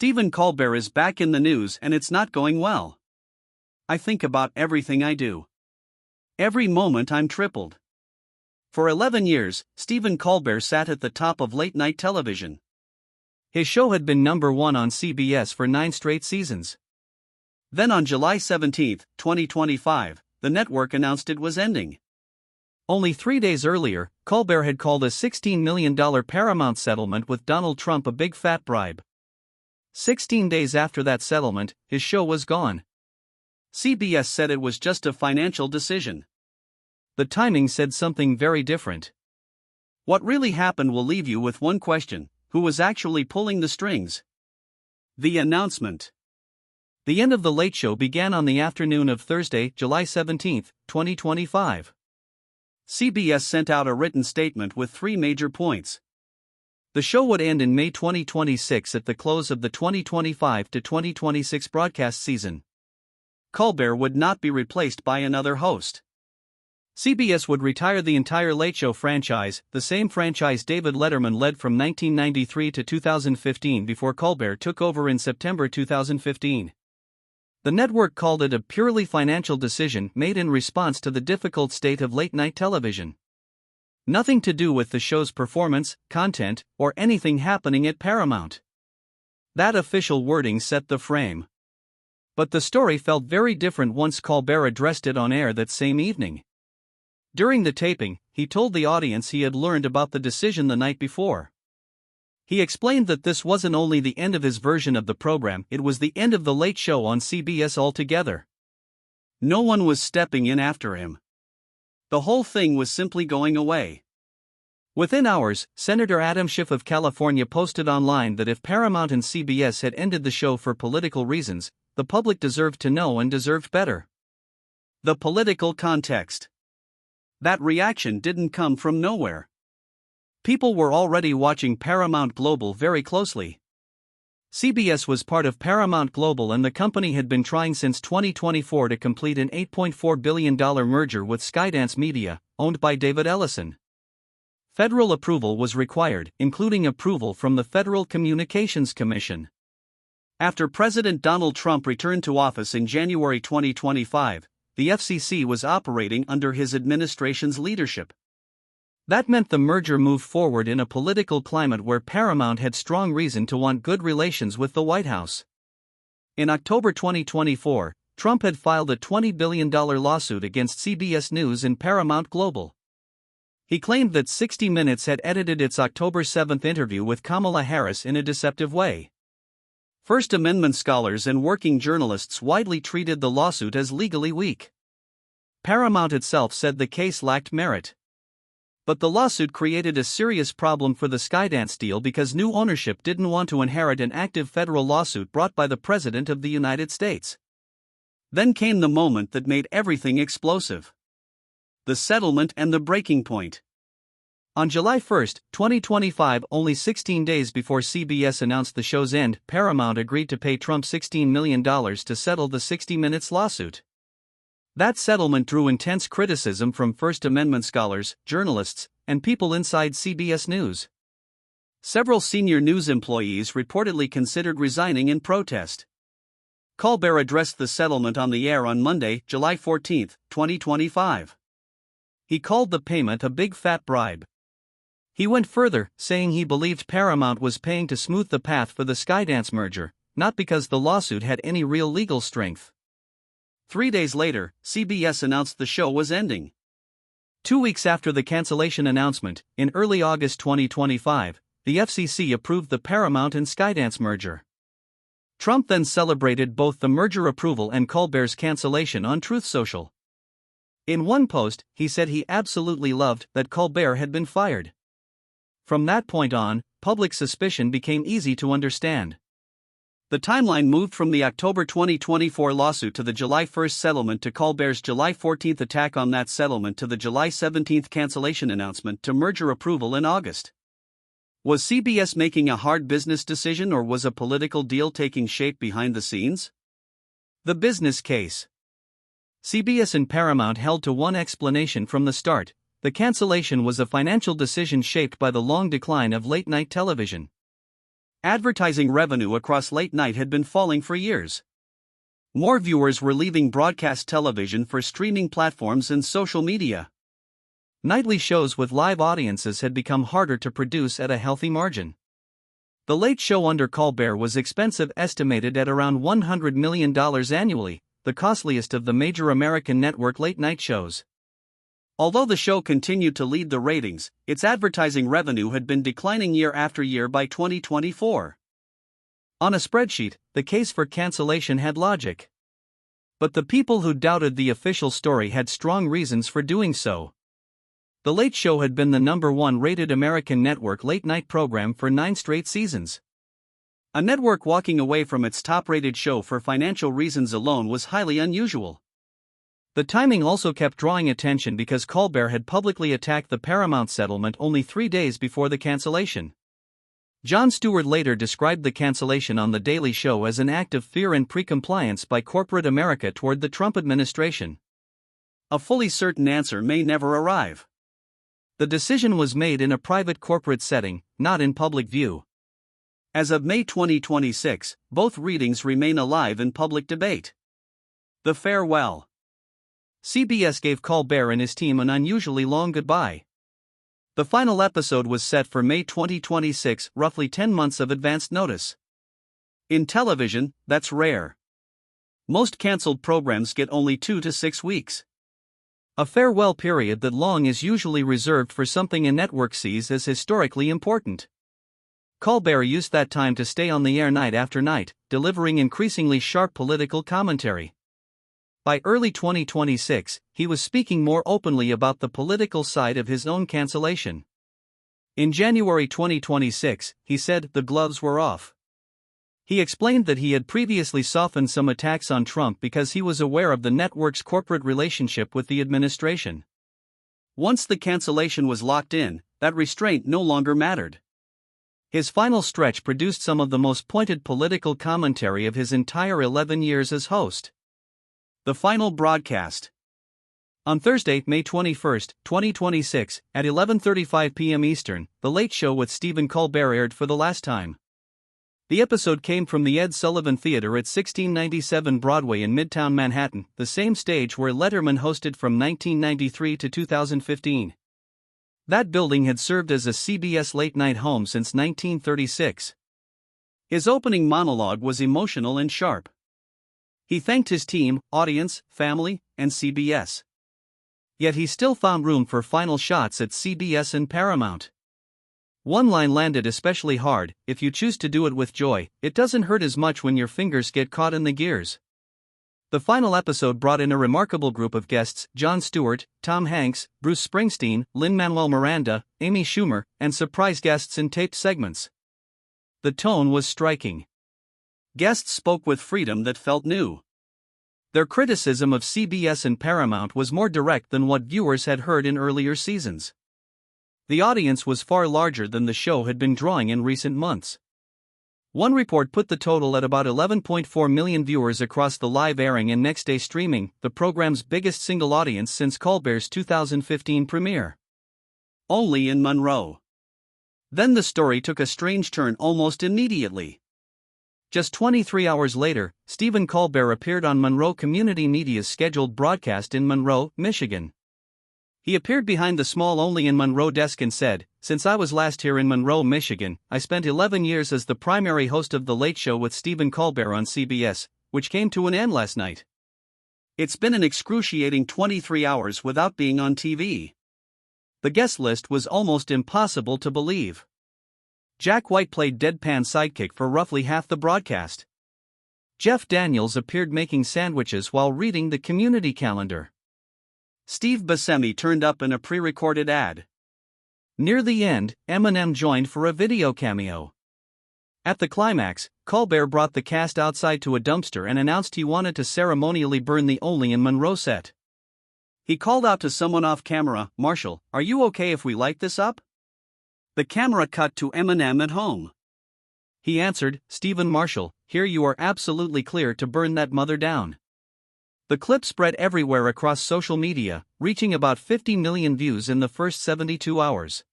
Stephen Colbert is back in the news and it's not going well. I think about everything I do. Every moment I'm tripled. For 11 years, Stephen Colbert sat at the top of late-night television. His show had been #1 on CBS for 9 straight seasons. Then on July 17, 2025, the network announced it was ending. Only 3 days earlier, Colbert had called a $16 million Paramount settlement with Donald Trump a big fat bribe. 16 days after that settlement, his show was gone. CBS said it was just a financial decision. The timing said something very different. What really happened will leave you with one question: who was actually pulling the strings? The announcement. The end of The Late Show began on the afternoon of Thursday, July 17, 2025. CBS sent out a written statement with 3 major points. The show would end in May 2026 at the close of the 2025 to 2026 broadcast season. Colbert would not be replaced by another host. CBS would retire the entire Late Show franchise, the same franchise David Letterman led from 1993 to 2015 before Colbert took over in September 2015. The network called it a purely financial decision made in response to the difficult state of late-night television. Nothing to do with the show's performance, content, or anything happening at Paramount. That official wording set the frame. But the story felt very different once Colbert addressed it on air that same evening. During the taping, he told the audience he had learned about the decision the night before. He explained that this wasn't only the end of his version of the program, it was the end of The Late Show on CBS altogether. No one was stepping in after him. The whole thing was simply going away. Within hours, Senator Adam Schiff of California posted online that if Paramount and CBS had ended the show for political reasons, the public deserved to know and deserved better. The political context. That reaction didn't come from nowhere. People were already watching Paramount Global very closely. CBS was part of Paramount Global and the company had been trying since 2024 to complete an $8.4 billion merger with Skydance Media, owned by David Ellison. Federal approval was required, including approval from the Federal Communications Commission. After President Donald Trump returned to office in January 2025, the FCC was operating under his administration's leadership. That meant the merger moved forward in a political climate where Paramount had strong reason to want good relations with the White House. In October 2024, Trump had filed a $20 billion lawsuit against CBS News and Paramount Global. He claimed that 60 Minutes had edited its October 7 interview with Kamala Harris in a deceptive way. First Amendment scholars and working journalists widely treated the lawsuit as legally weak. Paramount itself said the case lacked merit. But the lawsuit created a serious problem for the Skydance deal because new ownership didn't want to inherit an active federal lawsuit brought by the President of the United States. Then came the moment that made everything explosive. The settlement and the breaking point. On July 1, 2025, only 16 days before CBS announced the show's end, Paramount agreed to pay Trump $16 million to settle the 60 Minutes lawsuit. That settlement drew intense criticism from First Amendment scholars, journalists, and people inside CBS News. Several senior news employees reportedly considered resigning in protest. Colbert addressed the settlement on the air on Monday, July 14, 2025. He called the payment a big fat bribe. He went further, saying he believed Paramount was paying to smooth the path for the Skydance merger, not because the lawsuit had any real legal strength. 3 days later, CBS announced the show was ending. 2 weeks after the cancellation announcement, in early August 2025, the FCC approved the Paramount and Skydance merger. Trump then celebrated both the merger approval and Colbert's cancellation on Truth Social. In one post, he said he absolutely loved that Colbert had been fired. From that point on, public suspicion became easy to understand. The timeline moved from the October 2024 lawsuit to the July 1 settlement to Colbert's July 14 attack on that settlement to the July 17 cancellation announcement to merger approval in August. Was CBS making a hard business decision or was a political deal taking shape behind the scenes? The business case. CBS and Paramount held to one explanation from the start: the cancellation was a financial decision shaped by the long decline of late-night television. Advertising revenue across late night had been falling for years. More viewers were leaving broadcast television for streaming platforms and social media. Nightly shows with live audiences had become harder to produce at a healthy margin. The Late Show under Colbert was expensive, estimated at around $100 million annually, the costliest of the major American network late-night shows. Although the show continued to lead the ratings, its advertising revenue had been declining year after year by 2024. On a spreadsheet, the case for cancellation had logic. But the people who doubted the official story had strong reasons for doing so. The Late Show had been the #1 rated American network late-night program for 9 straight seasons. A network walking away from its top-rated show for financial reasons alone was highly unusual. The timing also kept drawing attention because Colbert had publicly attacked the Paramount settlement only 3 days before the cancellation. Jon Stewart later described the cancellation on The Daily Show as an act of fear and pre-compliance by corporate America toward the Trump administration. A fully certain answer may never arrive. The decision was made in a private corporate setting, not in public view. As of May 2026, both readings remain alive in public debate. The farewell. CBS gave Colbert and his team an unusually long goodbye. The final episode was set for May 2026, roughly 10 months of advanced notice. In television, that's rare. Most cancelled programs get only 2 to 6 weeks. A farewell period that long is usually reserved for something a network sees as historically important. Colbert used that time to stay on the air night after night, delivering increasingly sharp political commentary. By early 2026, he was speaking more openly about the political side of his own cancellation. In January 2026, he said the gloves were off. He explained that he had previously softened some attacks on Trump because he was aware of the network's corporate relationship with the administration. Once the cancellation was locked in, that restraint no longer mattered. His final stretch produced some of the most pointed political commentary of his entire 11 years as host. The final broadcast. On Thursday, May 21, 2026, at 11:35 p.m. Eastern, The Late Show with Stephen Colbert aired for the last time. The episode came from the Ed Sullivan Theater at 1697 Broadway in Midtown Manhattan, the same stage where Letterman hosted from 1993 to 2015. That building had served as a CBS late-night home since 1936. His opening monologue was emotional and sharp. He thanked his team, audience, family, and CBS. Yet he still found room for final shots at CBS and Paramount. One line landed especially hard: "If you choose to do it with joy, it doesn't hurt as much when your fingers get caught in the gears." The final episode brought in a remarkable group of guests: Jon Stewart, Tom Hanks, Bruce Springsteen, Lin-Manuel Miranda, Amy Schumer, and surprise guests in taped segments. The tone was striking. Guests spoke with freedom that felt new. Their criticism of CBS and Paramount was more direct than what viewers had heard in earlier seasons. The audience was far larger than the show had been drawing in recent months. One report put the total at about 11.4 million viewers across the live airing and next-day streaming, the program's biggest single audience since Colbert's 2015 premiere. Only in Monroe. Then the story took a strange turn almost immediately. Just 23 hours later, Stephen Colbert appeared on Monroe Community Media's scheduled broadcast in Monroe, Michigan. He appeared behind the small Only in Monroe desk and said, "Since I was last here in Monroe, Michigan, I spent 11 years as the primary host of The Late Show with Stephen Colbert on CBS, which came to an end last night. It's been an excruciating 23 hours without being on TV." The guest list was almost impossible to believe. Jack White played deadpan sidekick for roughly half the broadcast. Jeff Daniels appeared making sandwiches while reading the community calendar. Steve Buscemi turned up in a pre-recorded ad. Near the end, Eminem joined for a video cameo. At the climax, Colbert brought the cast outside to a dumpster and announced he wanted to ceremonially burn the Only in Monroe set. He called out to someone off camera, "Marshall, are you okay if we light this up?" The camera cut to Eminem at home. He answered, "Stephen Marshall, here you are absolutely clear to burn that mother down." The clip spread everywhere across social media, reaching about 50 million views in the first 72 hours.